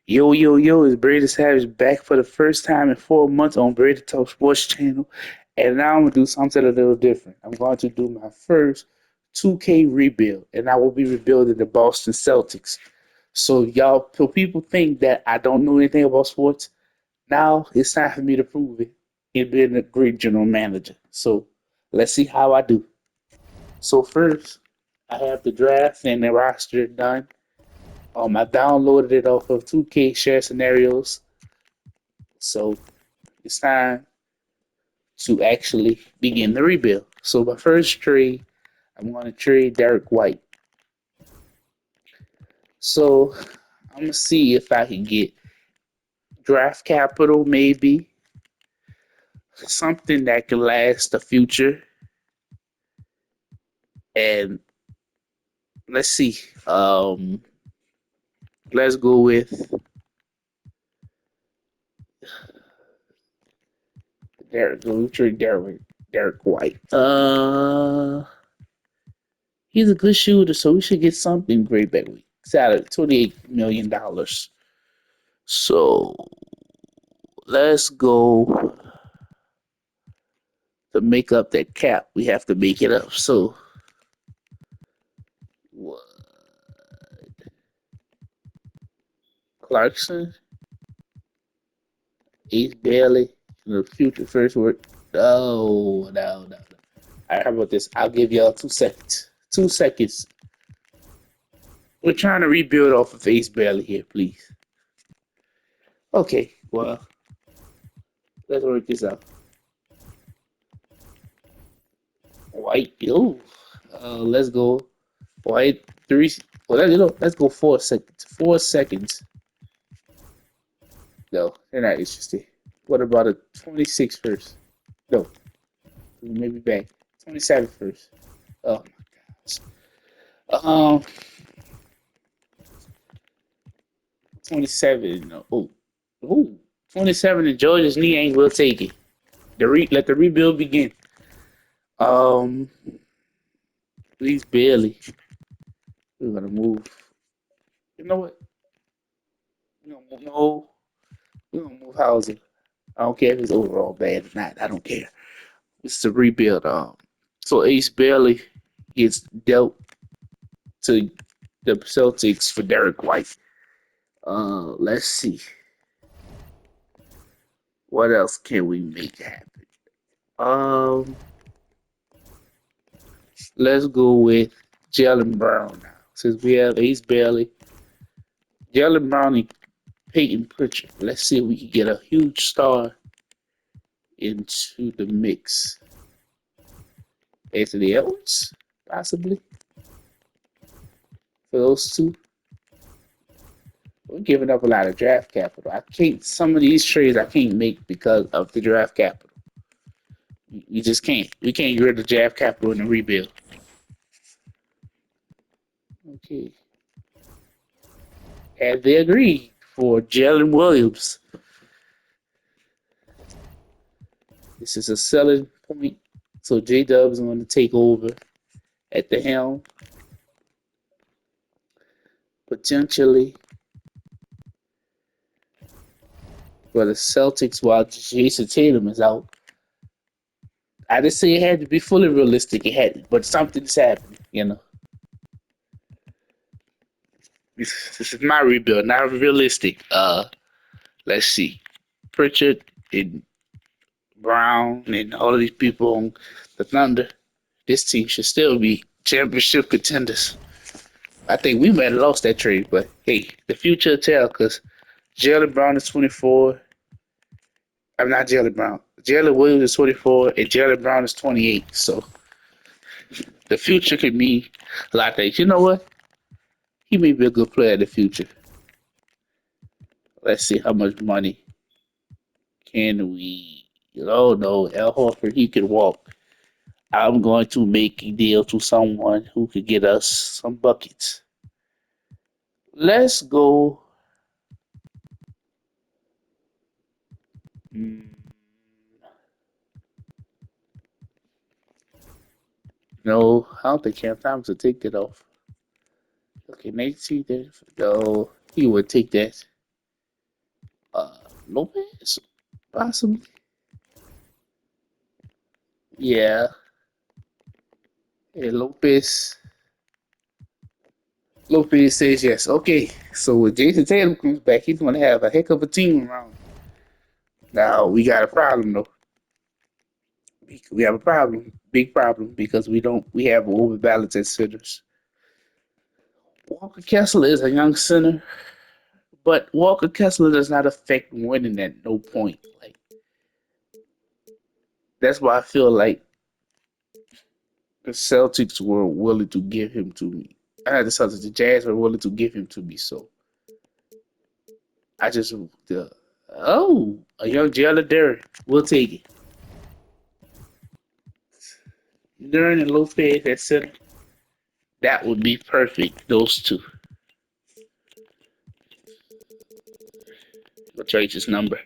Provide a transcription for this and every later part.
Yo, yo, yo, it's Brady Savage back for the first time in 4 months on Brady Talk Sports Channel. And now I'm going to do something a little different. I'm going to do my first 2K rebuild, and I will be rebuilding the Boston Celtics. So, y'all, so people think that I don't know anything about sports. Now it's time for me to prove it in being a great general manager. So, let's see how I do. So, first, I have the draft and the roster done. I downloaded it off of 2K Share Scenarios. So it's time to actually begin the rebuild. So my first trade, I'm going to trade Derek White. So I'm gonna see if I can get draft capital, maybe something that can last the future. And let's see. Let's go with Derek. Go trade Derek White. He's a good shooter, so we should get something great back. Salary $28 million. So let's go to make up that cap. We have to make it up. So what? Clarkson, Ace Bailey, the future first word. Oh no. All right, how about this? I'll give y'all 2 seconds. 2 seconds. We're trying to rebuild off of Ace Bailey here, please. Okay, well, let's work this out. White, yo. Let's go. White three. Well, let's go 4 seconds. 4 seconds. No, they're not interested. What about a 26 first? No, maybe back. 27 first. Oh my gosh. 27. No. Oh, 27 and Georgia's knee ain't will take it. Let the rebuild begin. Um, please barely. We're gonna move. You know what? We're gonna move. No, we're gonna move Hauser. I don't care if it's overall bad or not. I don't care. It's a rebuild. So Ace Bailey gets dealt to the Celtics for Derek White. Let's see. What else can we make happen? Um, let's go with Jalen Brown now. Since we have Ace Bailey, Jalen Brown and Peyton Pritchard. Let's see if we can get a huge star into the mix. Anthony Edwards, possibly, for those two. We're giving up a lot of draft capital. I can't. Some of these trades I can't make because of the draft capital. We just can't. We can't get rid of draft capital in the rebuild. Okay. Have they agreed for Jalen Williams? This is a selling point. So J Dub is going to take over at the helm, potentially for the Celtics while Jason Tatum is out. I didn't say it had to be fully realistic. It had, but something's happening. This is my rebuild, not realistic. Let's see, Pritchard and Brown and all of these people on the Thunder. This team should still be championship contenders. I think we might have lost that trade, but hey, the future will tell because Jalen Brown is 24. I'm not Jalen Brown. Jalen Williams is 24 and Jalen Brown is 28. So the future could mean a lot of things. You know what? He may be a good player in the future. Let's see how much money can we. Oh no, Al Horford, he can walk. I'm going to make a deal to someone who could get us some buckets. Let's go. Mm, no, I don't think Cam Thomas will take it off. Okay, Nate, see there. No, he would take that. Lopez, possibly. Yeah, yeah. Lopez. Lopez says yes. Okay, so when Jason Tatum comes back, he's going to have a heck of a team around him. Now we got a problem though. We have a problem, big problem, because we have overbalance at centers. Walker Kessler is a young center, but Walker Kessler does not affect winning at no point. Like that's why I feel like the Celtics were willing to give him to me. I had the Celtics, the Jazz were willing to give him to me. So I just a young Jalen Derrick, we'll take it. During and Lopez at center, that would be perfect. Those two. I'll trade his number.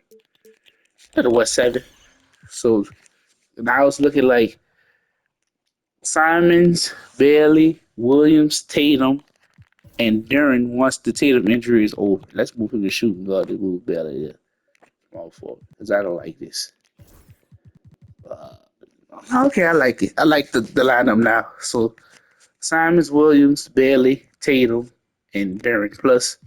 To the West 7. So now it's looking like Simons, Bailey, Williams, Tatum, and Duran once the Tatum injury is over. Let's move him to shooting guard to move Bailey there. Small forward. Because I don't like this. Uh, okay, I like it. I like the lineup now. So Simons, Williams, Bailey, Tatum, and Duran. Plus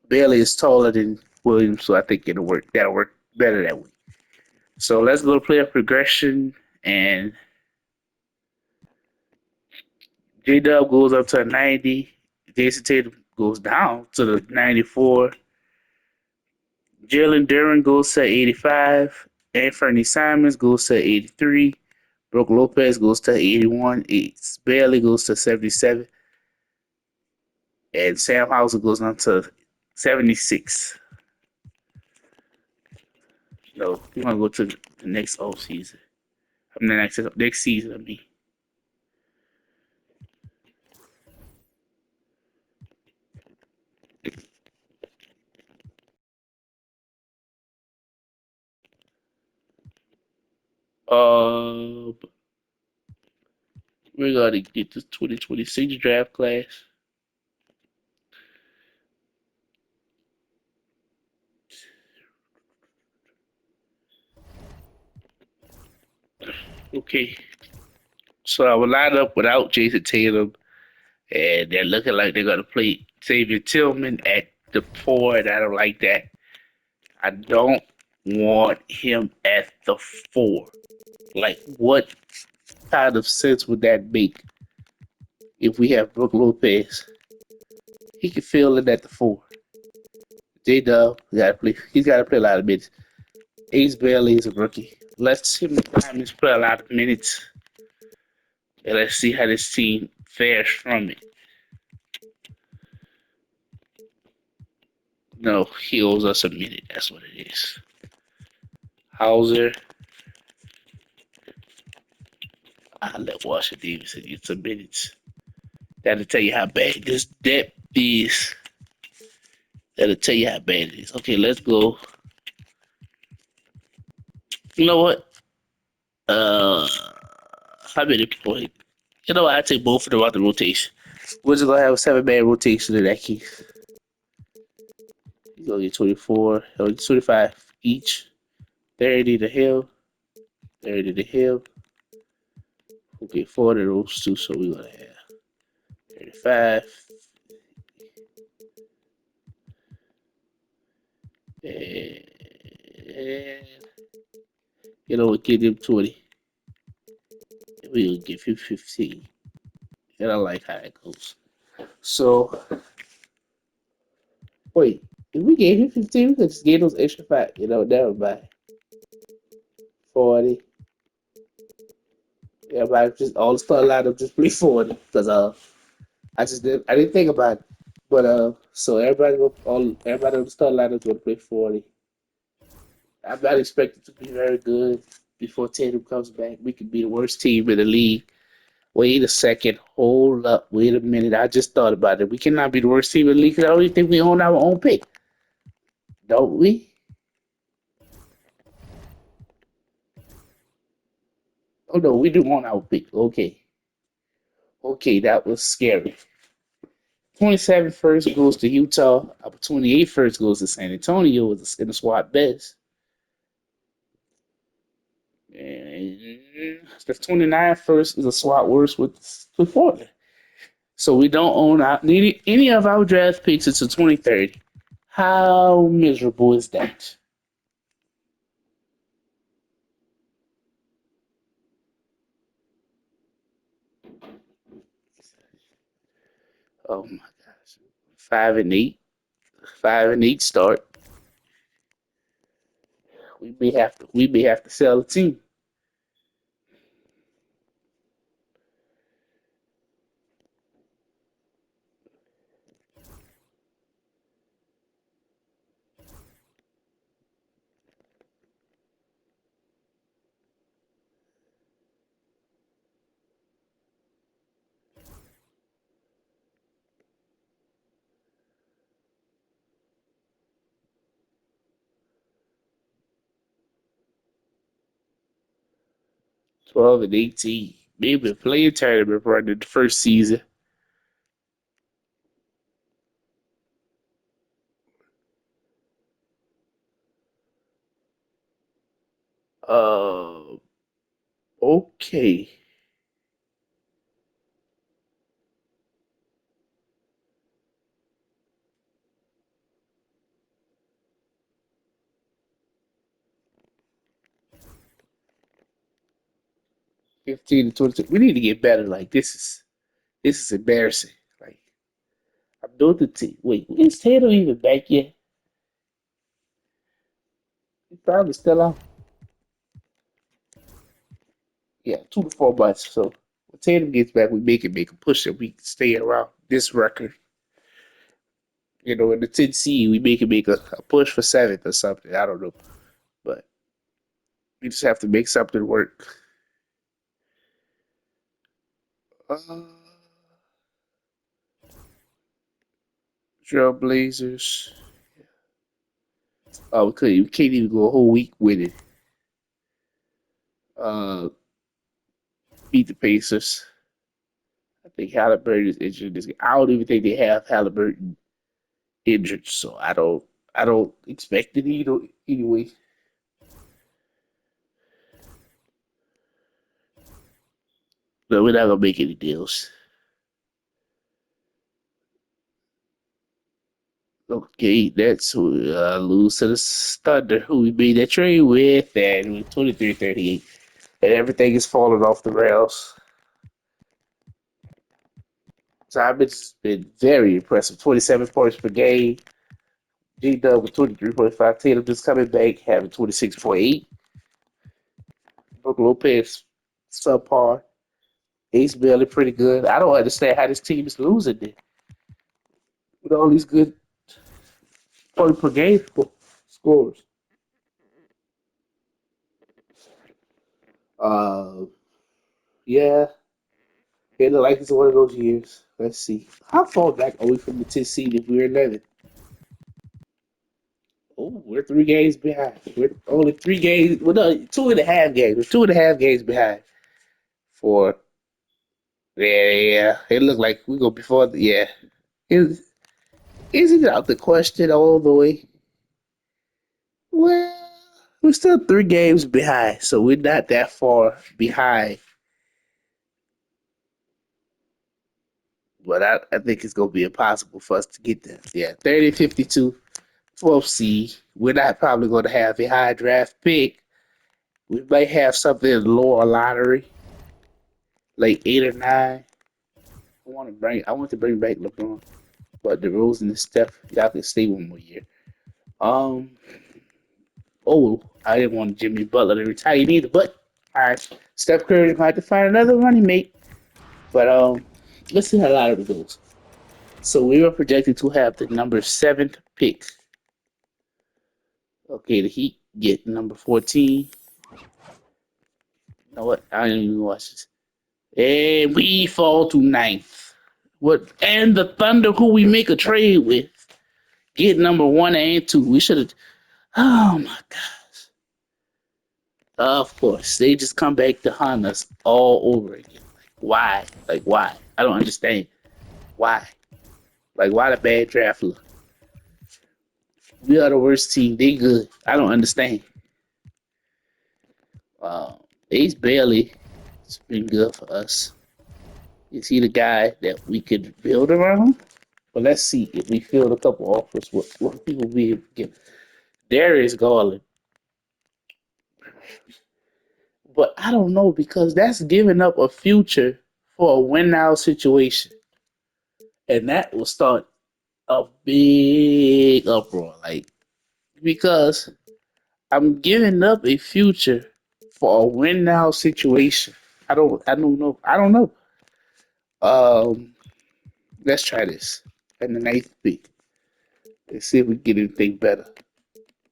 Bailey is taller than Williams, so I think it'll work. That'll work better that way. So let's go to player progression, and J Dub goes up to a 90. Jason Tatum goes down to the 94. Jalen Duran goes to 85. Anthony Simons goes to 83. Brook Lopez goes to 81. Bailey goes to 77. And Sam Hauser goes on to 76. No, we want to go to the next off season. I mean, the next season, I mean. Uh, we got to get this 2026 draft class. Okay, so I would line up without Jason Tatum, and they're looking like they're gonna play Xavier Tillman at the four, and I don't like that. I don't want him at the four. Like, what kind of sense would that make if we have Brook Lopez? He can fill in at the four. J Dub, he's gotta play a lot of minutes. Ace Bailey is a rookie. Let's him time to play a lot of minutes, and let's see how this team fares from it. No, he owes us a minute. That's what it is. Hauser, I let Washington Davis get some minutes. That'll tell you how bad this depth is. That'll tell you how bad it is. Okay, let's go. You know what? Uh, how many points? You know what? I take both of them out the rotation. We're just gonna have a 7-man rotation in that case. He's gonna get 24. He'll get 25 each. 30 to Hill. 30 to Hill. Okay, 4 of those two, so we're gonna have 35. And get him 20. We'll give him 15. And I like how it goes. So, wait, if we gave him 15, we could just get those extra 5. Never mind. 40. Everybody just all the star lineup just play 40. Because I didn't think about it. But so everybody on the star lineup gonna play 40. I'm not expecting to be very good before Tatum comes back. We could be the worst team in the league. Wait a second. Hold up. Wait a minute. I just thought about it. We cannot be the worst team in the league because I don't even think we own our own pick. Don't we? Oh, no. We do own our pick. Okay. Okay. That was scary. 27 first goes to Utah. 28 first goes to San Antonio in the SWAT best. And the 29 first is a SWAT worst with Portland. So we don't own any of our draft picks until 2030. How miserable is that? Oh my gosh. 5-8. 5-8 start. We may have to sell a team. 12-18. Maybe play a tournament running the first season. Uh okay. 15 to 22. We need to get better. Like this is embarrassing. Like I'm doing the team. Wait, is Tatum even back yet? He's probably still out. Yeah, 2 to 4 months. So when Tatum gets back, we make a push that we can stay around this record. In the 10 seed, we make a push for seventh or something. I don't know, but we just have to make something work. Uh, Trailblazers. Oh, we can't even go a whole week with it. Uh, Beat the Pacers. I think Halliburton is injured. I don't even think they have Halliburton injured, so I don't expect it either. Anyway, no, we're not gonna make any deals. Okay, that's who lose to the Thunder, who we made that trade with, and with 23-38, and everything is falling off the rails. So I've been very impressive. 27 points per game. G Dub with 23.5. Tatum just coming back, having 26.8. Brook Lopez subpar. Ace Bailey pretty good. I don't understand how this team is losing it with all these good point per game scores. Uh, yeah, it look like it's one of those years. Let's see. How far back are we from the 10th seed if we're 11? Oh, we're 3 games behind. We're only 3 games. Well, no, 2.5 games. We're 2.5 games behind. For yeah. It looked like we go before. Yeah, is isn't it out the question all the way? Well, we're still 3 games behind, so we're not that far behind. But I think it's gonna be impossible for us to get there. Yeah, 30-52, 12th seed. We're not probably gonna have a high draft pick. We might have something in the lower lottery, like 8 or 9. I want to bring back LeBron, but the rules and the stuff, y'all can stay one more year. Um. Oh, I didn't want Jimmy Butler to retire either, but all right, Steph Curry might have to find another running mate. But let's see how a lot of it goes. So we were projected to have the number seventh pick. Okay, the Heat get number 14. You know what? I didn't even watch this. And we fall to ninth. What? And the Thunder, who we make a trade with, get number 1 and 2. We should have. Oh my God. Of course, they just come back to haunt us all over again. Like, why? Like, why? I don't understand. Why? Like, why the bad draft look? We are the worst team. They good. I don't understand. Ace Bailey, it's been good for us. Is he the guy that we could build around? But let's see if we field a couple offers. What people be able to get? Darius Garland, but I don't know because that's giving up a future for a win now situation, and that will start a big uproar. Like because I'm giving up a future for a win now situation. I don't know. I don't know. Um, let's try this. And the ninth pick. Let's see if we get anything better.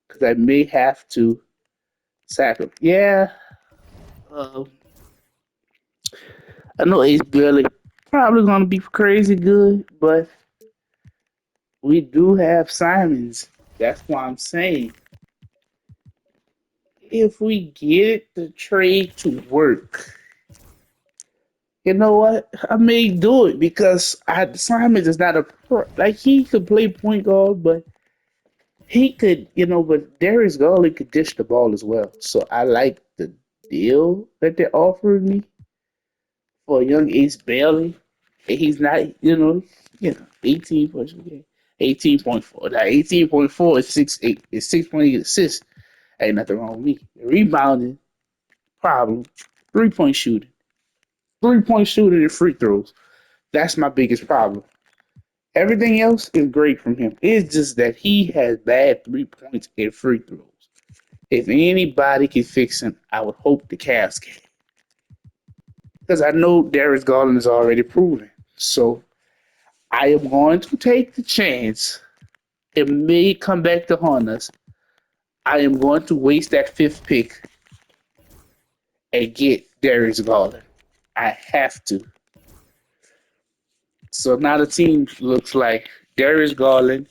Because I may have to sack him. Yeah. Um, I know Ace Bailey probably gonna be crazy good, but we do have Simons. That's why I'm saying if we get the trade to work, you know what? I may do it because Simons is not a pro. Like he could play point guard, but he could, but Darius Garland could dish the ball as well. So I like the deal that they're offering me for a young Ace Bailey. And he's not, 18 points a game. 18.4. Now 18.4 is 6.8. It's 6.8 assists. Ain't nothing wrong with me. Rebounding, problem. 3-point shooting. 3-point shooting and free throws. That's my biggest problem. Everything else is great from him. It's just that he has bad 3 points and free throws. If anybody can fix him, I would hope the Cavs can. Because I know Darius Garland is already proven. So I am going to take the chance. It may come back to haunt us. I am going to waste that fifth pick and get Darius Garland. I have to. So now the team looks like Darius Garland,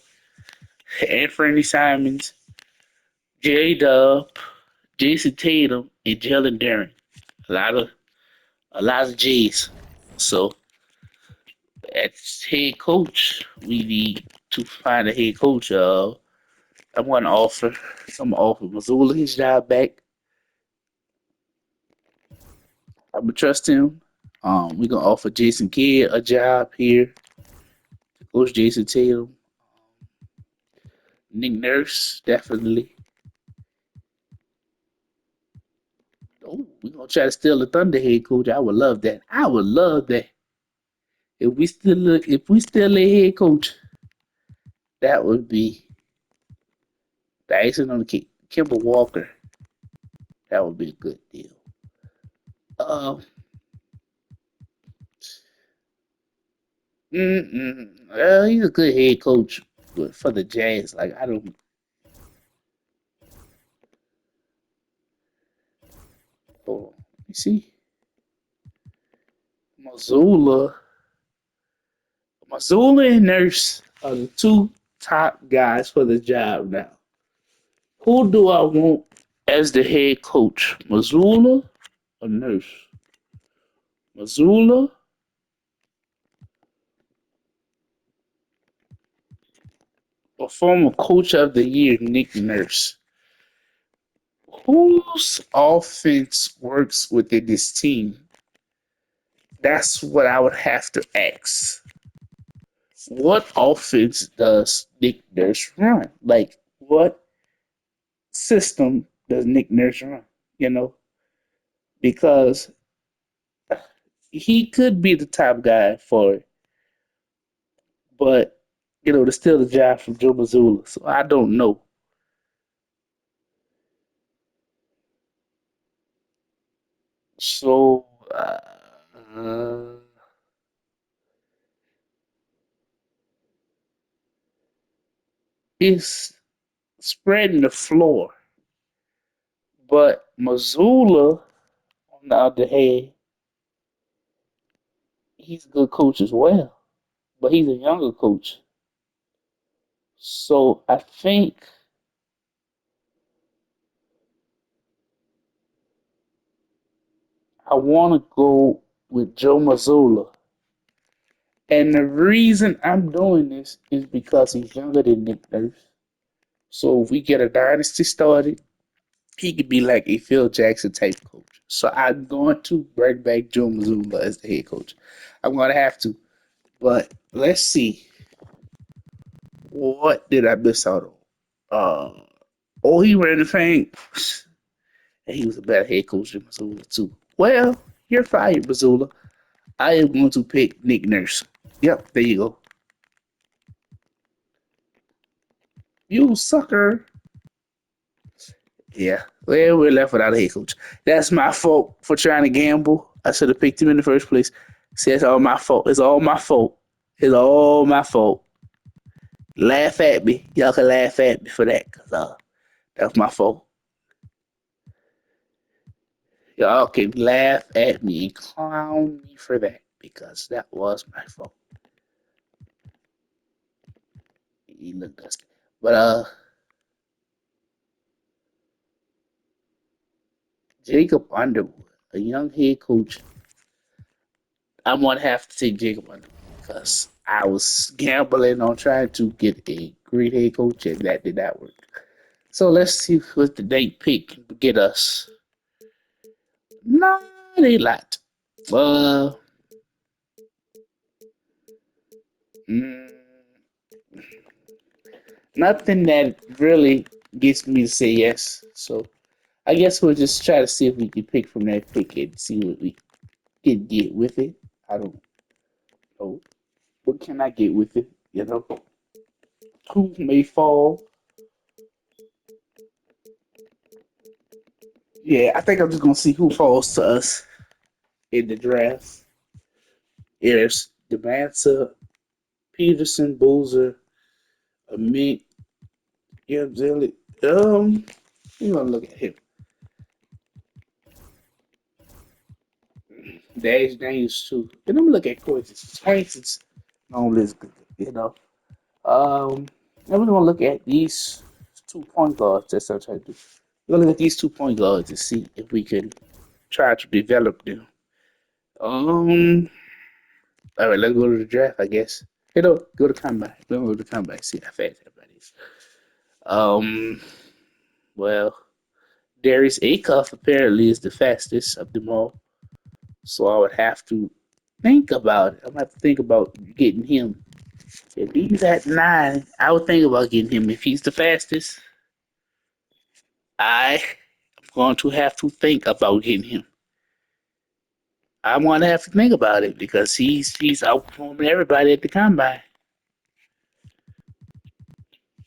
Anthony Simons, J Dub, Jason Tatum, and Jalen Darren. A lot of a lot of J's. So as head coach, we need to find a head coach. I'm going to offer Missoula his job back. I'm gonna trust him. We're gonna offer Jason Kidd a job here. Coach Jason Tatum, Nick Nurse, definitely. Oh, we're gonna try to steal the Thunder head coach. I would love that. I would love that. If we still a head coach, that would be the icing on the cake. Kimball Walker, that would be a good deal. Um, he's a good head coach, but for the Jazz, like I don't. Oh, you see, Missoula, Missoula and Nurse are the two top guys for the job now. Who do I want as the head coach? Missoula or Nurse? Missoula or former coach of the year, Nick Nurse? Whose offense works within this team? That's what I would have to ask. What offense does Nick Nurse run? Like, what system does Nick Nurse run? You know, because he could be the top guy for it, but to steal the job from Joe Mazzulla. So I don't know. So he's spreading the floor, but Mazzulla, on the other hand, he's a good coach as well, but he's a younger coach. So I think I want to go with Joe Mazzulla And the reason I'm doing this is because he's younger than Nick Nurse. So if we get a dynasty started, he could be like a Phil Jackson type coach. So I'm going to bring back Joe Mazzulla as the head coach. I'm going to have to. But let's see. What did I miss out on? He ran the thing. And he was a better head coach than Mazzulla, too. Well, you're fired, Mazzulla. I am going to pick Nick Nurse. Yep, there you go. You sucker. Yeah, well, we're left without a head coach. That's my fault for trying to gamble. I should have picked him in the first place. See, it's all my fault. It's all my fault. It's all my fault. Laugh at me. Y'all can laugh at me for that, because that was my fault. Y'all can laugh at me and clown me for that, because that was my fault. He looked dusty. But Jacob Underwood, a young head coach, I'm gonna have to take Jacob Underwood because I was gambling on trying to get a great head coach and that did not work. So let's see what the date pick can get us. Not a lot. Uh, mm, Nothing that really gets me to say yes. So I guess we'll just try to see if we can pick from that pick and see what we can get with it. I don't know. What can I get with it? You know, who may fall. Yeah, I think I'm just gonna see who falls to us in the draft. There's Demansa, Peterson, Boozer, Amit, Zilli. I'm gonna look at him. Dash Daniels too. And I'm gonna look at Quincy. Quincy's on this, you know. Um, and we're gonna look at these 2 point guards. That's what I'm trying to do. We're gonna look at these 2 point guards and see if we can try to develop them. Um, all right, let's go to the draft, I guess. Go to combine. We're gonna go to combine. See how fast everybody is. Um, well, Darius Acuff apparently is the fastest of them all, so I would have to think about it. I'm gonna have to think about getting him. If he's at 9, I would think about getting him. If he's the fastest, I am going to have to think about getting him. I'm gonna have to think about it because he's outperforming everybody at the combine.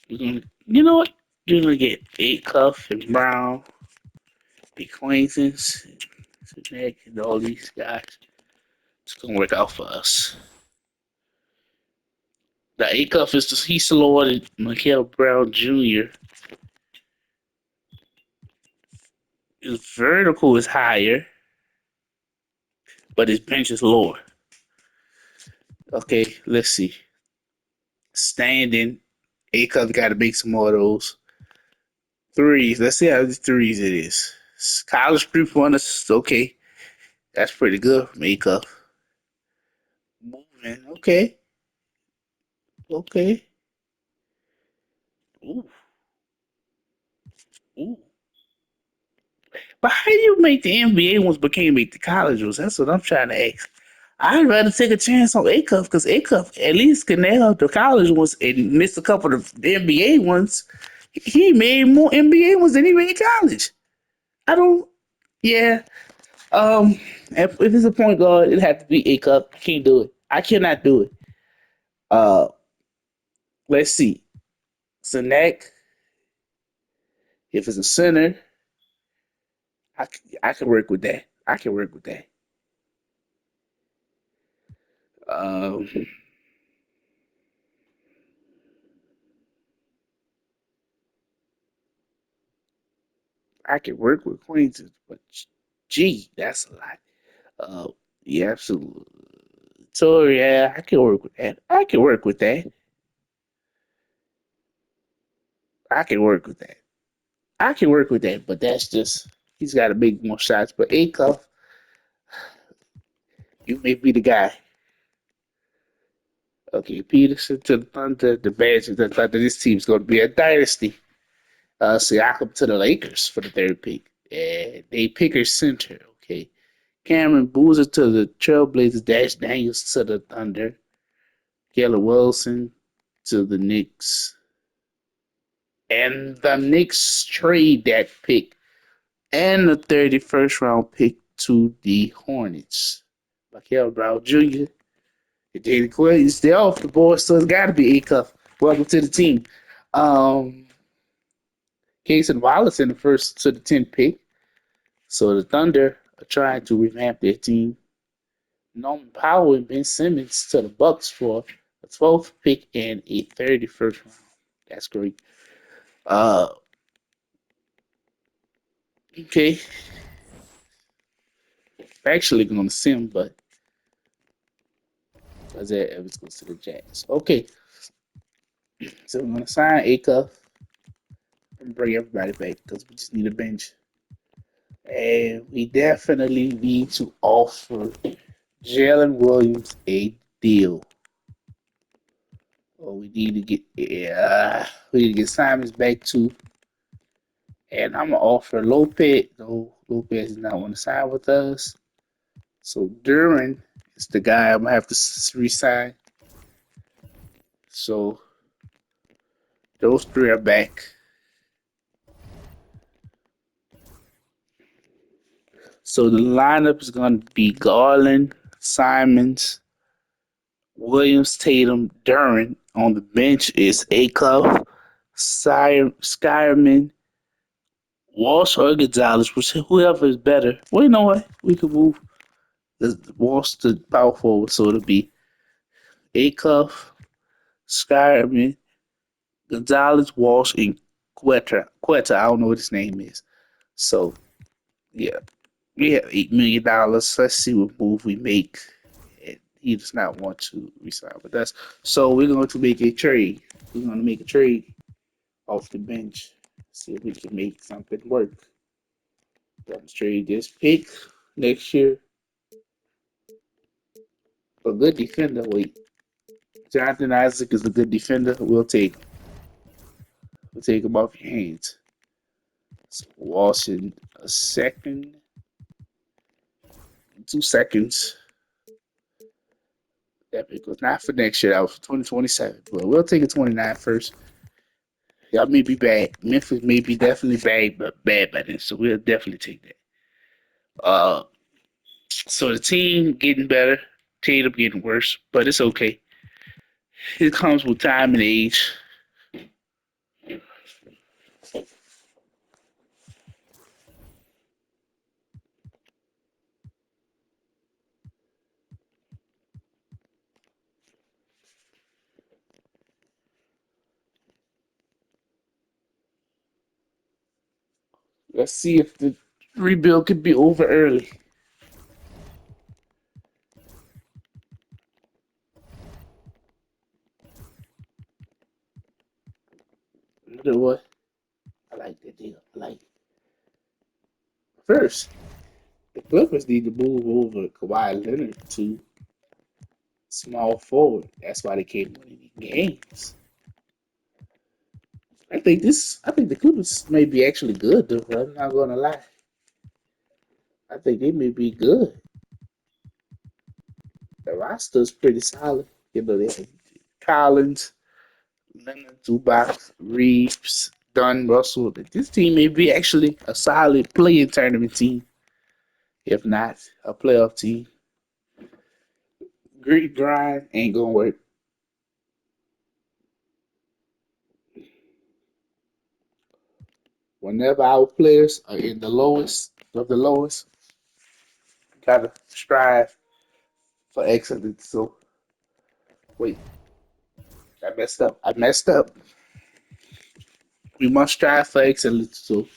You know what? You're gonna get Acuff and Brown, acquaintance, Nick, and all these guys. It's gonna work out for us. The Acuff is he's slower than Mikael Brown Jr. His vertical is higher, but his bench is lower. Okay, let's see. Standing, Acuff got to make some more of those threes. Let's see how many threes it is. College three-pointers, okay. That's pretty good from Acuff. Moving, okay, okay. Ooh, ooh. But how do you make the NBA ones but can't make the college ones? That's what I'm trying to ask. I'd rather take a chance on Acuff because Acuff at least can nail the college ones and miss a couple of the NBA ones. He made more NBA ones than he made college. I don't. Yeah. If it's a point guard, it had to be Acuff. I can't do it. I cannot do it. Uh, let's see. Sanek. If it's a center, I can work with that. I can work with that. Um, I can work with Queens, but gee, that's a lot. Uh, yeah, absolutely. So yeah, I can work with that. I can work with that. I can work with that. I can work with that. But that's just he's got to make more shots. But Acuff, you may be the guy. Okay, Peterson to the Thunder, the Bears to the Thunder. This team's going to be a dynasty. Siakam to the Lakers for the third pick. And they pick her center. Okay, Cameron Boozer to the Trailblazers. Dash Daniels to the Thunder. Keller Wilson to the Knicks. And the Knicks trade that pick and the 31st round pick to the Hornets. Michael Brown Jr. and Jaden Quinn, they're off the board, so it's got to be A Cup. Welcome to the team. Um, Case and Wallace in the first to the 10th pick. So the Thunder are trying to revamp their team. Norman Powell and Ben Simmons to the Bucks for a 12th pick and a 31st round. That's great. Uh, okay. Actually going to Sim, but Isaiah Evans goes to the Jazz. Okay, so we're going to sign A Cup and bring everybody back because we just need a bench. And we definitely need to offer Jalen Williams a deal. Or we need to get Simons back too. And I'm gonna offer Lopez. No, Lopez does not want to sign with us. So Duran is the guy I'm gonna have to resign. So those three are back. So the lineup is gonna be Garland, Simons, Williams, Tatum, Duran. On the bench is Acuff, Skyerman, Walsh, or Gonzalez, which whoever is better. Well, you know what? We could move the Walsh to power forward, so it'll be Acuff, Skyerman, Gonzalez, Walsh, and Quetta. Quetta, I don't know what his name is. So yeah, we have $8 million. Let's see what move we make. And he does not want to resign with us. So we're going to make a trade. We're going to make a trade off the bench. See if we can make something work. Let's trade this pick next year for a good defender. Wait, Jonathan Isaac is a good defender. We'll take him off your hands. So Walsh in a second, 2 seconds. That pick was not for next year. That was for 2027. But we'll take a 29 first. Y'all may be bad. Memphis may be definitely bad, but bad by then. So we'll definitely take that. Uh, so the team getting better, Tatum getting worse, but it's okay. It comes with time and age. Let's see if the rebuild could be over early. You know what? I like that deal. I like it. First, the Clippers need to move over Kawhi Leonard to small forward. That's why they can't win any games. I think the Clippers may be actually good though. I'm not gonna lie. I think they may be good. The roster's pretty solid. You know, they have Collins, Leonard, Zubac, Reeves, Dunn, Russell. This team may be actually a solid playing tournament team, if not a playoff team. Grit grind ain't gonna work. Whenever our players are in the lowest of the lowest, gotta strive for excellence. So wait, I messed up. I messed up. We must strive for excellence. So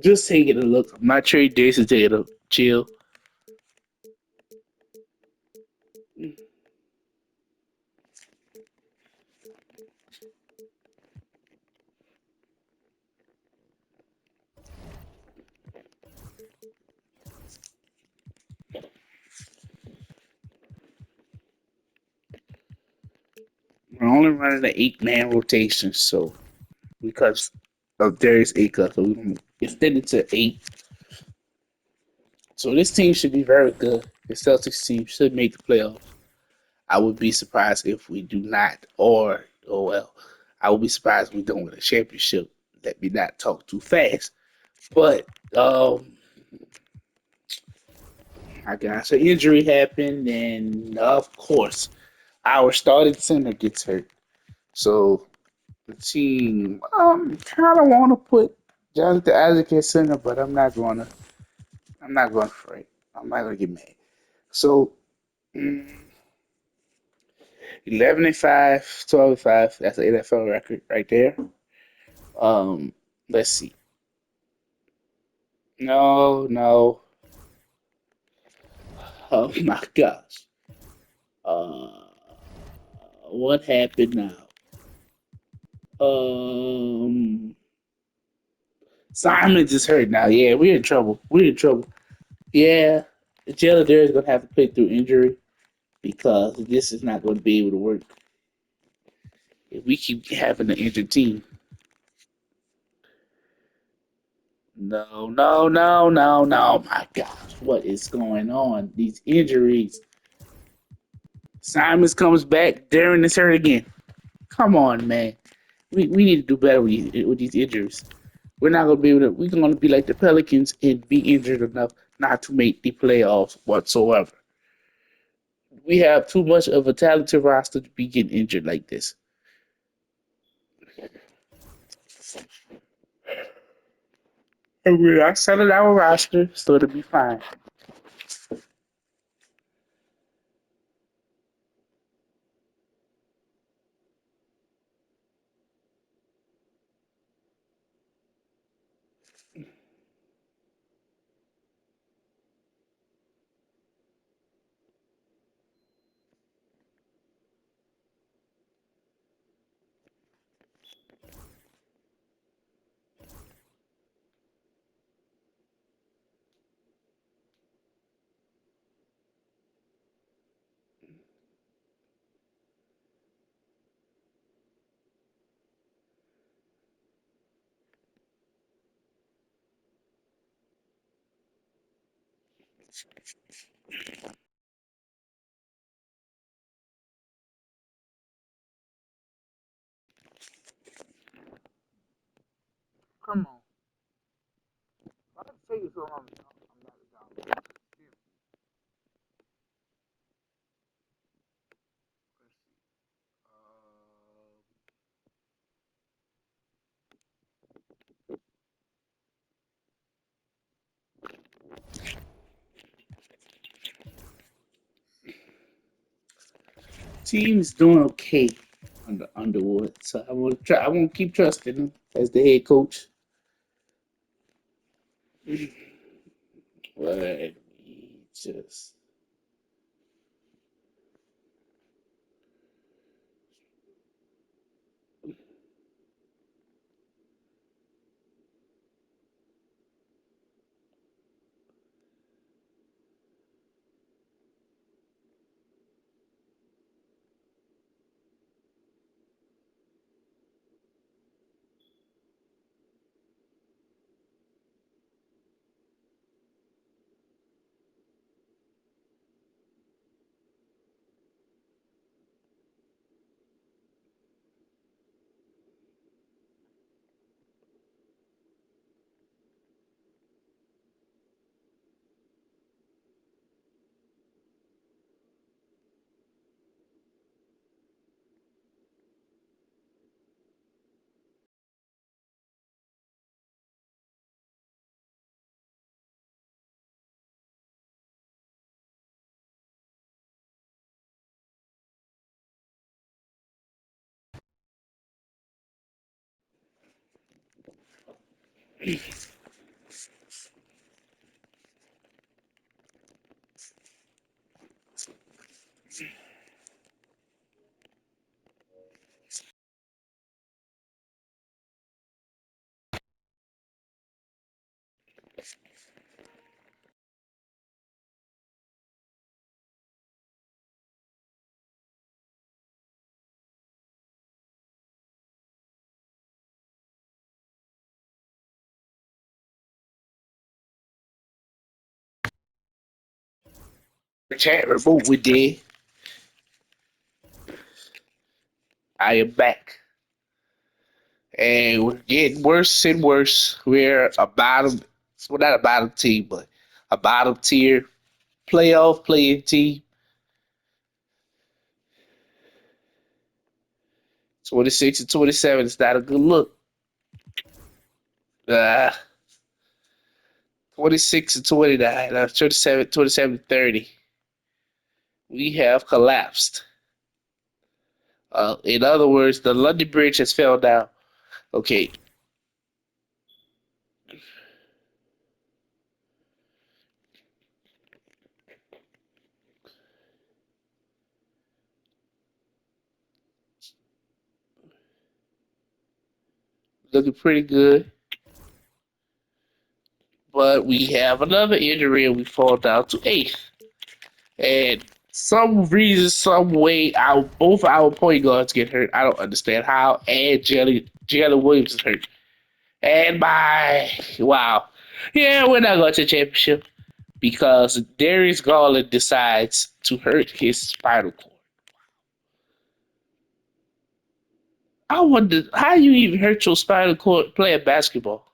just take it a look. I'm not trading Jason Tatum. Chill. only running an 8-man rotation, so because of Darius Aker, so we're gonna extend it to 8. So this team should be very good. The Celtics team should make the playoffs. I would be surprised if we do not, or oh well, I would be surprised if we don't win a championship. Let me not talk too fast. But I guess an injury happened, and of course, our starting center gets hurt. So the team, kind of want to put Jonathan Isaac at center, but I'm not gonna. I'm not going for it. I'm not gonna get mad. So 11-5, 12-5. That's an NFL record right there. Um, let's see. No, no. Oh my gosh. Uh, what happened now? Um, Simon just hurt now. Yeah, we're in trouble. We're in trouble. Yeah, Jalen there is gonna have to play through injury because this is not going to be able to work if we keep having an injured team. No, no, no, no, no. My gosh, what is going on? These injuries. Simons comes back. Darren is hurt again. Come on, man. We need to do better with these injuries. We're not gonna be able to. We're gonna be like the Pelicans and be injured enough not to make the playoffs whatsoever. We have too much of a talented roster to be getting injured like this. And we're not selling our roster, so it'll be fine. Come on. I can tell you so I'm not down. Team's doing okay under Underwood, so I will try. I won't keep trusting him as the head coach. But he just Chat remote with there. I am back. And we're getting worse and worse. We're a bottom, well, not a bottom team, but a bottom tier playoff playing team. 26 and 27 is not a good look. Uh, 26 and 29, 27 and 30. We have collapsed. In other words, the London Bridge has fell down. Okay, looking pretty good. But we have another injury and we fall down to eighth. And some reason, some way, both our point guards get hurt. I don't understand how. And Jalen Williams is hurt. And wow. Yeah, we're not going to the championship because Darius Garland decides to hurt his spinal cord. I wonder how you even hurt your spinal cord playing basketball.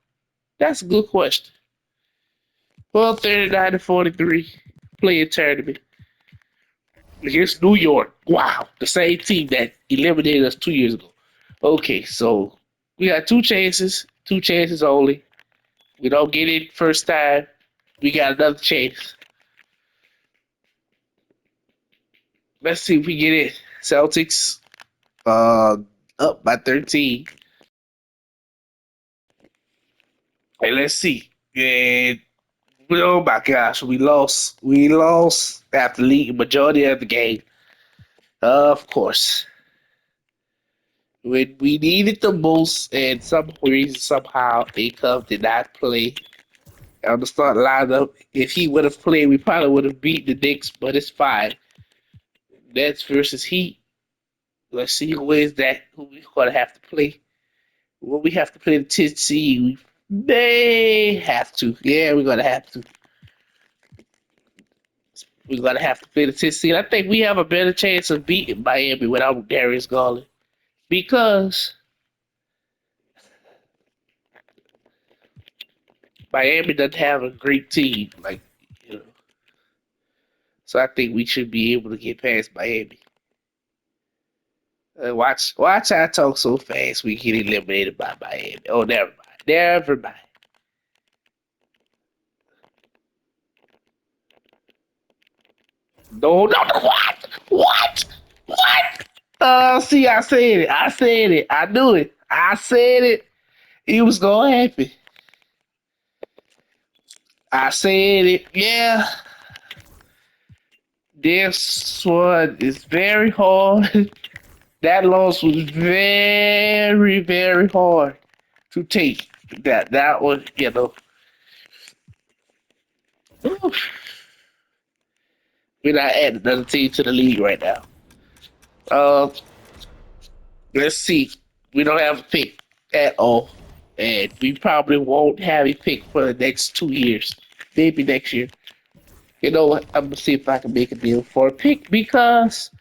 That's a good question. Well, 39 to 43, playing tournament against New York. Wow, the same team that eliminated us 2 years ago. Okay, so we got two chances only. We don't get it first time. We got another chance. Let's see if we get it. Celtics uh up by 13. And let's see. And oh my gosh, we lost. We lost after leading majority of the game. Of course. When we needed the most, and some reason somehow Akov did not play on the start lineup. If he would have played, we probably would have beat the Knicks, but it's fine. Nets versus Heat. Let's see who is that. Who we gonna have to play? Well, we have to play the 10th seed. We may have to. Yeah, we're gonna have to. We're gonna have to play the 10th seed. I think we have a better chance of beating Miami without Darius Garland because Miami doesn't have a great team. You know, so I think we should be able to get past Miami. Watch! I talk so fast. We get eliminated by Miami. Oh, never mind. No! What? See, I said it. I said it. I knew it. I said it. It was gonna happen. I said it. Yeah, this one is very hard. That loss was very hard to take. That was, we're not adding another team to the league right now. Uh, let's see. We don't have a pick at all, and we probably won't have a pick for the next 2 years. Maybe next year. You know what? I'm gonna see if I can make a deal for a pick because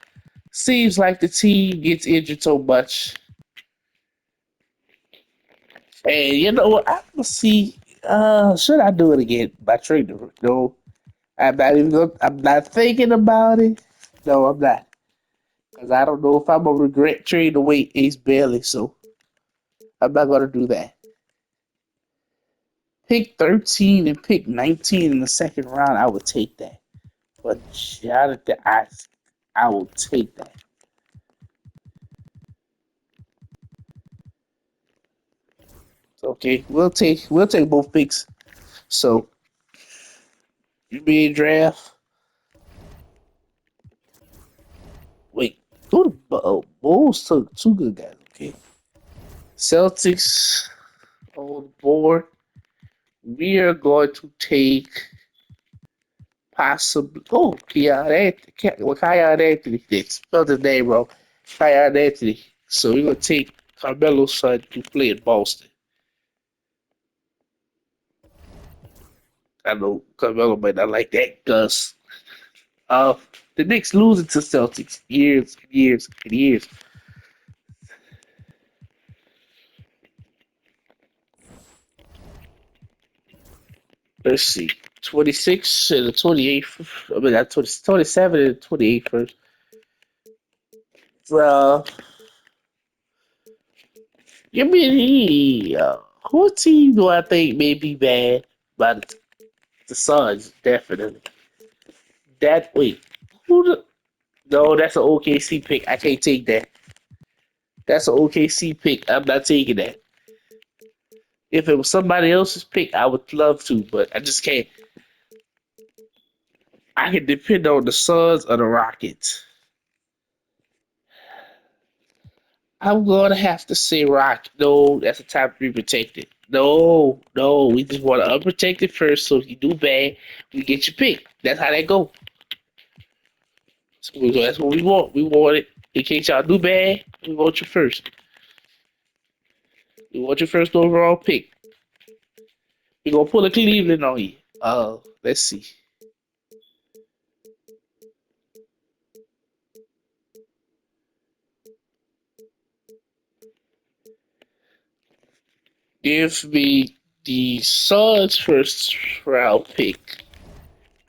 seems like the team gets injured so much. And you know what? I'm gonna see. Should I do it again by trading? No, I'm not even. I'm not thinking about it. No, I'm not. Because I don't know if I'm gonna regret trading away Ace Bailey. So I'm not gonna do that. Pick 13 and pick 19 in the second round. I would take that. But Jonathan, I will take that. Okay, we'll take both picks. So you be draft. Wait, who the Bulls took two good guys? Okay, Celtics on the board. We are going to take possibly. Oh, Keon Anthony. They spelled his name wrong. Keon Anthony. So we're gonna take Carmelo's son to play in Boston. I know Carmelo might not like that because Uh, the Knicks losing to Celtics years and years and years. Let's see. 26 and the 28th. I mean, not 20, 27 and 28 first. Uh, give me who team do I think may be bad? But the Suns, definitely. That wait, who the, no, that's an OKC pick. I can't take that. That's an OKC pick. I'm not taking that. If it was somebody else's pick, I would love to, but I just can't. I can depend on the Suns or the Rockets. I'm gonna have to say Rock. No, that's a time to be protected. No, no, we just want to unprotect it first. So if you do bad, we get your pick. That's how that go. So that's what we want. We want it. In case y'all do bad, we want you first. We want your first overall pick. We gonna pull a Cleveland on you. Let's see. Give me the Suns first round pick.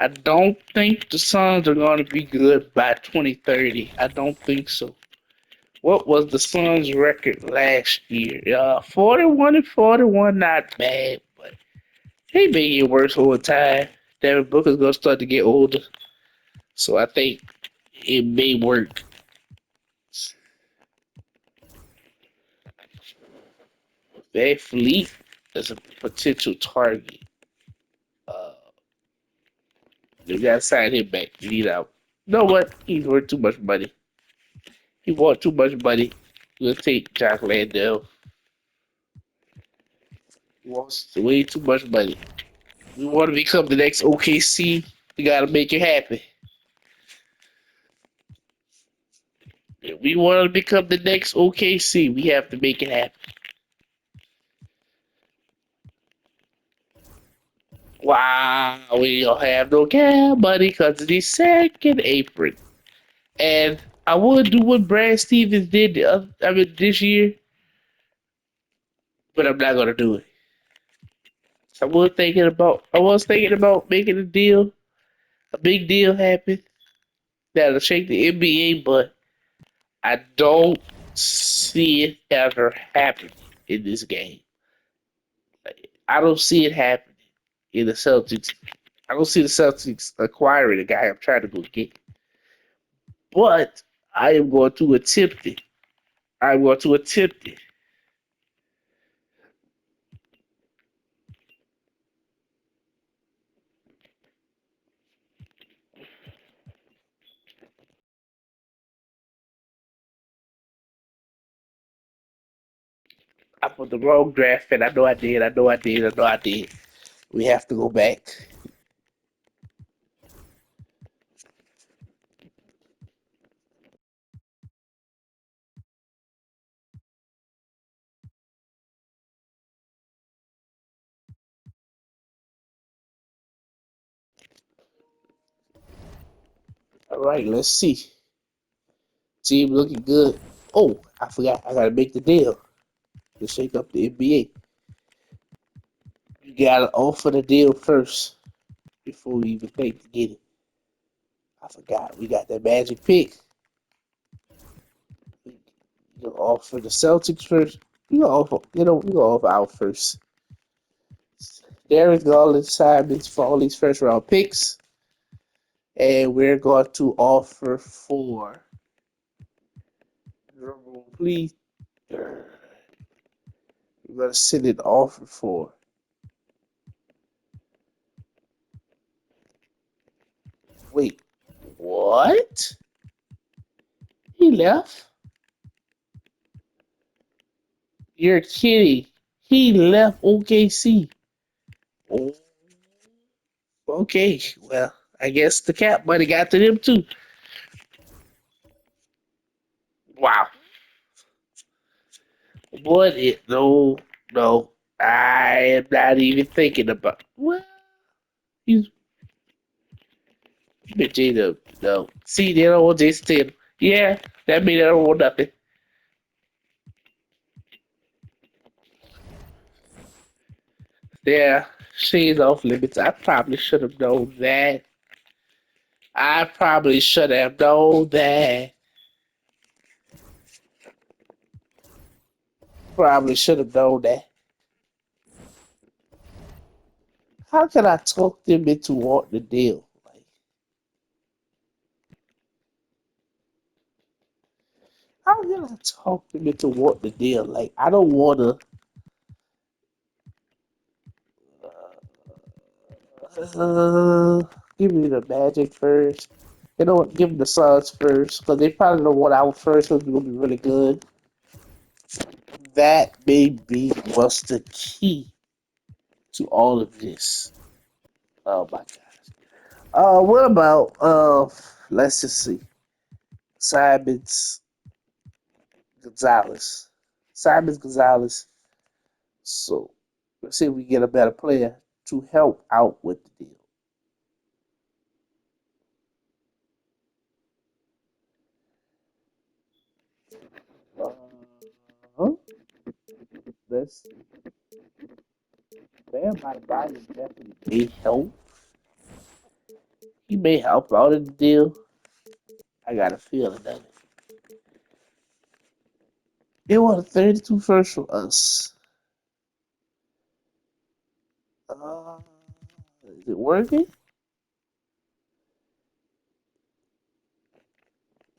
I don't think the Suns are going to be good by 2030. I don't think so. What was the Suns' record last year? 41 and 41, not bad, but they may get worse over time. Devin Booker's going to start to get older, so I think it may work. Van Fleet is a potential target. Uh, you got to sign him back. Lead out. You know what? He's worth too much money. He want too much money. We'll take Jock Landell. He wants way too much money. We want to become the next OKC. We got to make it happen. If we want to become the next OKC, we have to make it happen. Wow, we don't have no cap money because of the second apron. And I would do what Brad Stevens did this year, but I'm not gonna do it. So I was thinking about making a big deal happen that'll shake the NBA, but I don't see it ever happening in this game. I don't see it happening in the Celtics. I don't see the Celtics acquiring the guy I'm trying to go get. But I am going to attempt it. I'm going to attempt it. I put the wrong draft and I know I did. I know I did. I know I did. We have to go back. All right, let's see. Team looking good. Oh, I forgot. I gotta make the deal to shake up the NBA. You gotta offer the deal first before we even think to get it. I forgot. We got that magic pick. You offer the Celtics first. We gonna offer out first. Darius Garland Simons for all these first round picks, and we're going to offer for. Please, we're gonna send an offer for. Wait, what? He left? You're kidding. He left OKC. Oh, okay, well, I guess the cap money got to them too. Wow. What? No, no. I am not even thinking about. Well, he's But Jada, no. See, they don't want Jason Tatum. Yeah, that means they don't want nothing. Yeah, she's off limits. I probably should have known that. I probably should have known that. Probably should have known that. How can I talk them into wanting the deal? Like, how can I talk them into wanting the deal? Like, I don't want to. Give me the Magic first. You know what? Give them the Suns first because they probably don't want our first. So it's gonna be really good. That may be what's the key to all of this. Oh my gosh. What about let's just see. Simons Gonzalez. Simons Gonzalez. So let's see if we get a better player to help out with the deal. Let's Bam Adebayo definitely may help. He may help out in the deal. I got a feeling that they want a 32 first from us. Uh, is it working?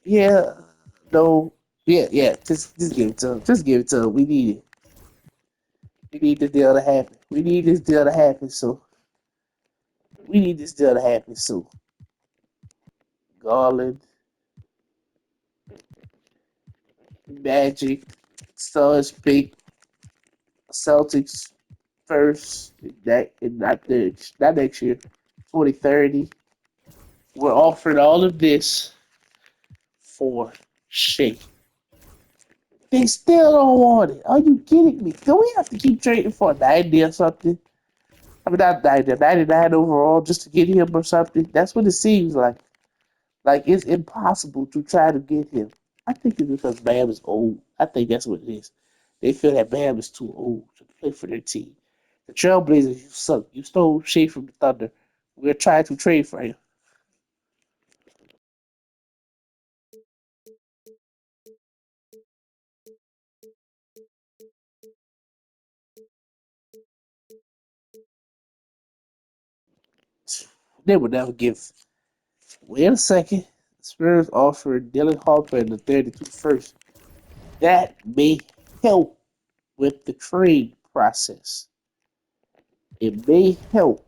Yeah. No. Yeah, yeah. Just give it to him. Just give it to him. We need it. We need the deal to happen. We need this deal to happen. So we need this deal to happen. So Garland, Magic, Suns pick, Celtics first. That not next year. 2030. We're offering all of this for Shea. They still don't want it. Are you kidding me? Do we have to keep trading for a 90 or something? I mean, not 90, 99 overall just to get him or something? That's what it seems like. Like, it's impossible to try to get him. I think it's because Bam is old. I think that's what it is. They feel that Bam is too old to play for their team. The Trailblazers, you suck. You stole Shea from the Thunder. We're trying to trade for him. They would never give. Wait a second. Spurs offered Dylan Harper in the 32 first. That may help with the trade process. It may help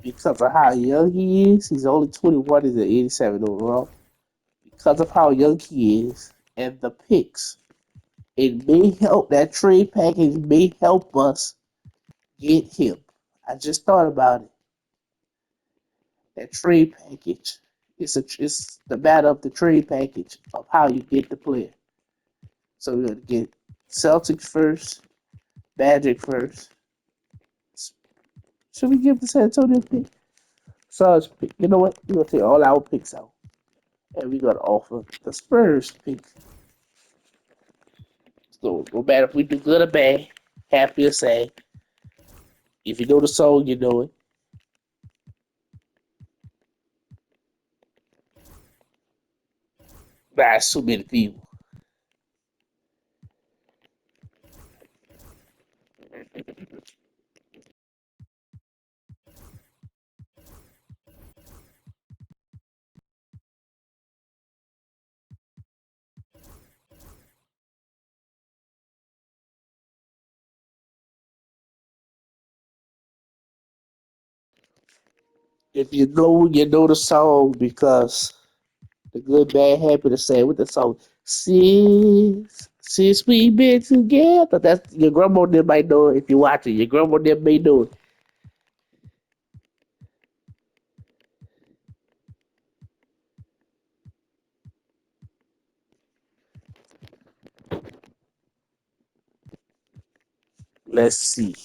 because of how young he is. He's only 21, he's an 87 overall. Because of how young he is and the picks, it may help. That trade package may help us get him. I just thought about it. That trade package. It's the matter of the trade package of how you get the player. So we're gonna get Celtics first, Magic first. Should we give the San Antonio pick? Suns pick. You know what? We're gonna take all our picks out. And we're gonna offer the Spurs pick. So no matter if we do good or bad, happy or sad. If you know the song, you know it. That's too many people. If you know the song because the good, bad, happy to say with the song. Since we been together. That's your grandma them might know it if you watch it. Your grandma them may know it. Let's see.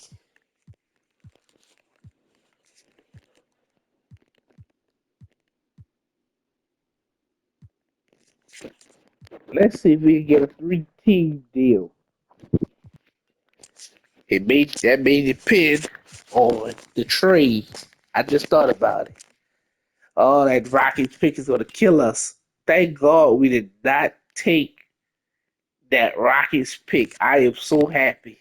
let's see if we can get a three-team deal. That may depend on the trade. I just thought about it. Oh, that Rockets pick is gonna kill us. Thank God we did not take that Rockets pick. I am so happy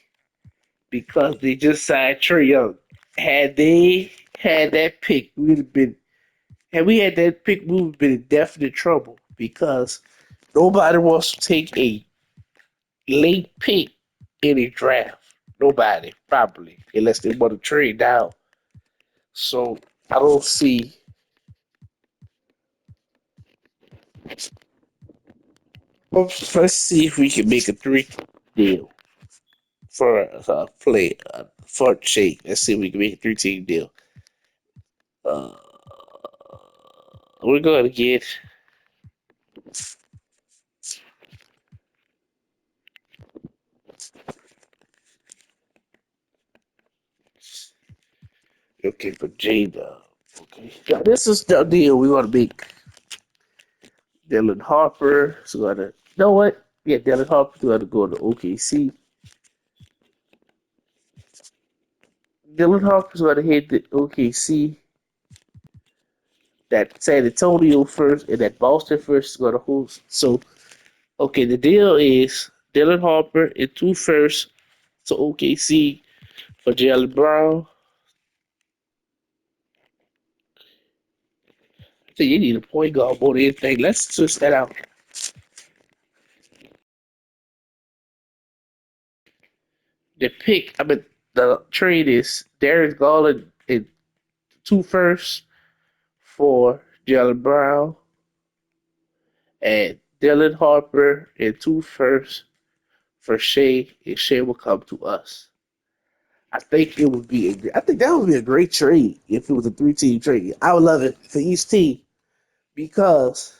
because they just signed Trey Young. Had they had that pick, we'd have been. Had we had that pick, we would have been in definite trouble because nobody wants to take a late pick in a draft. Nobody, probably, unless they want to trade down. So I don't see. Let's see if we can make a three deal for play for Shake. Let's see if we can make a three-team deal. Uh, we're going to get. Okay, for Jada. Okay, now this is the deal we want to make. Dylan Harper is going to. You know what? Yeah, Dylan Harper's going to go to OKC. Dylan Harper's going to hit the OKC. That San Antonio first and that Boston first is going to host. So, okay, the deal is Dylan Harper and two firsts to OKC for Jalen Brown. So you need a point guard more than anything. Let's switch that out. The pick, I mean, the trade is Darius Garland and two firsts for Jalen Brown and Dylan Harper and two firsts for Shea, and Shea will come to us. I think it would be. I think that would be a great trade if it was a three-team trade. I would love it for each team because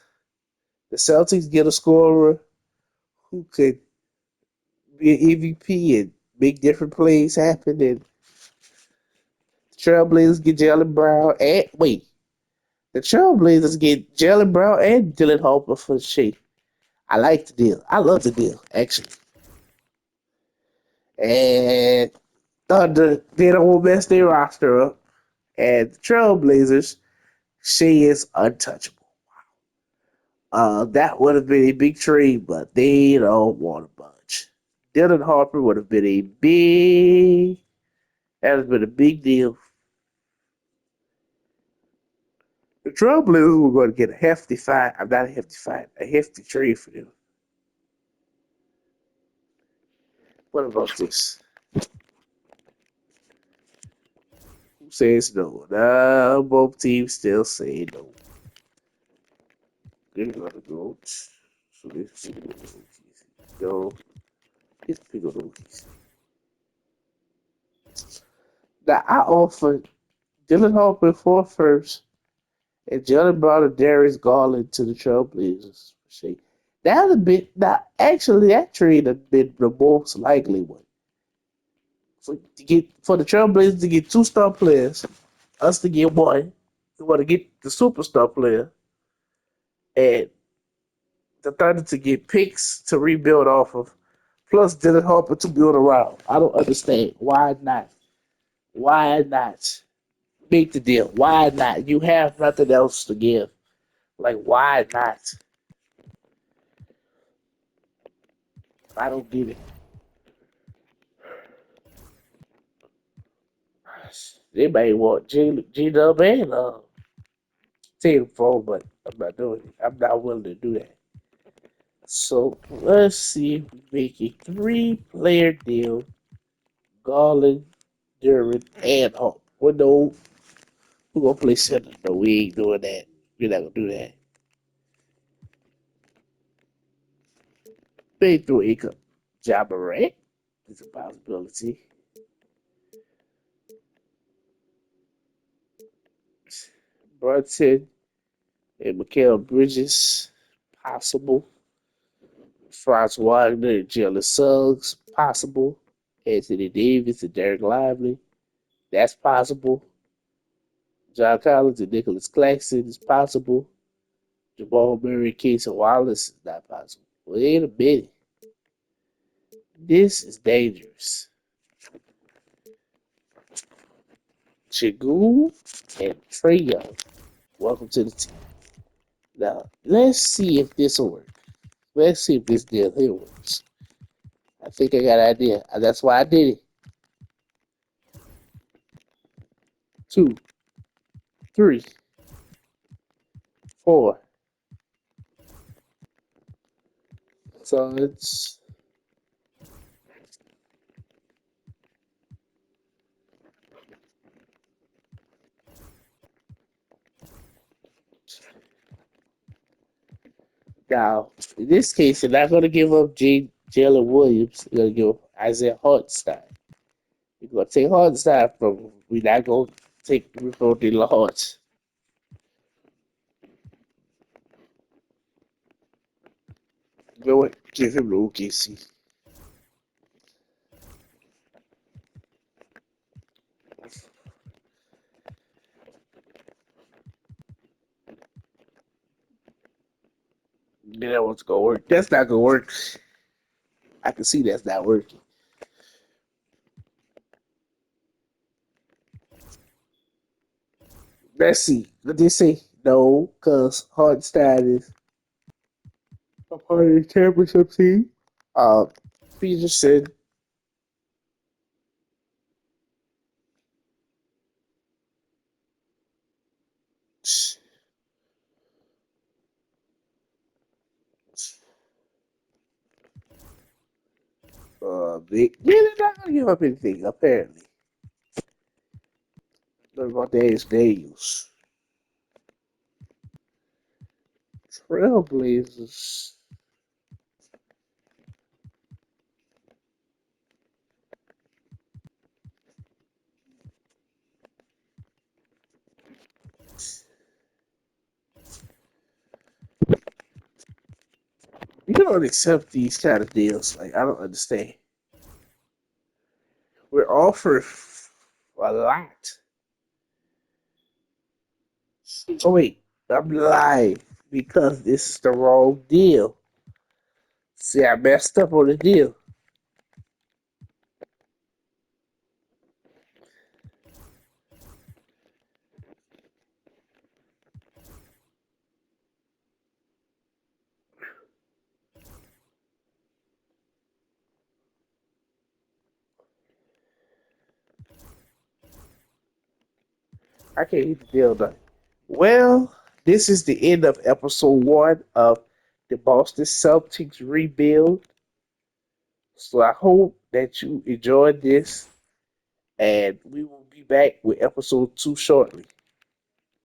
the Celtics get a scorer who could be an MVP and make different plays happen, and the Trailblazers get Jalen Brown and wait, the Trailblazers get Jalen Brown and Dylan Harper for Shea. I like the deal. I love the deal actually, and Thunder they don't mess their roster up, and the Trailblazers Shea is untouchable. That would have been a big trade, but they don't want a bunch. Dylan Harper would have been a big. That would have been a big deal. The Trailblazers were going to get a hefty fine. I'm not a hefty fine, a hefty trade for them. What about this? Who says no? No, both teams still say no. They're gonna go. So let's go. Let's pick up the Now I offered Dylan Harper for first and Jalen Brown and Darius Garland to the Trailblazers. See, that would have been now. Actually, that trade would have been the most likely one for the Trailblazers to get two star players, us to get one. We want to get the superstar player, and the Thunder to get picks to rebuild off of, plus Dylan Harper to build around. I don't understand why not. Why not make the deal? Why not? You have nothing else to give. Like why not? I don't get it. They may want G Dub and Tatum for, but I'm not doing it. I'm not willing to do that. So let's see if we make a three-player deal. Garland, Duran, and Hawk. Well, no, we're gonna play center. No, we ain't doing that. We're not gonna do that. They throw Ika. Jabarret is a possibility. Brunson and Mikael Bridges, possible. Franz Wagner, Jalen Suggs, possible. Anthony Davis and Derek Lively, that's possible. John Collins and Nicholas Claxton is possible. Jamal Murray, Casey Wallace is not possible. Wait a minute. This is dangerous. Shagun and Trey Young. Welcome to the team. Now, let's see if this will work. Let's see if this deal here works. I think I got an idea. That's why I did it. 2, 3, 4. So it's now in this case, you're not gonna give up Jalen Williams. You're gonna give up Isaiah Hartenstein. We're gonna take Hartenstein from him. We're not gonna take Rico De La Hart. You know what? Give him the OKC. Then that one's gonna work. That's not gonna work. I can see that's not working. Let's see. What they say? No, because Hartenstein is a part of the championship team. Uh, Peterson, they're not gonna give up anything. Apparently, what about Darius Daniels? Trailblazers. You don't accept these kind of deals. Like I don't understand. We're offered a lot. Oh wait, I'm lying because this is the wrong deal. See, I messed up on the deal. I can't get the deal done. Well, this is the end of episode 1 of the Boston Celtics rebuild. So I hope that you enjoyed this, and we will be back with episode 2 shortly.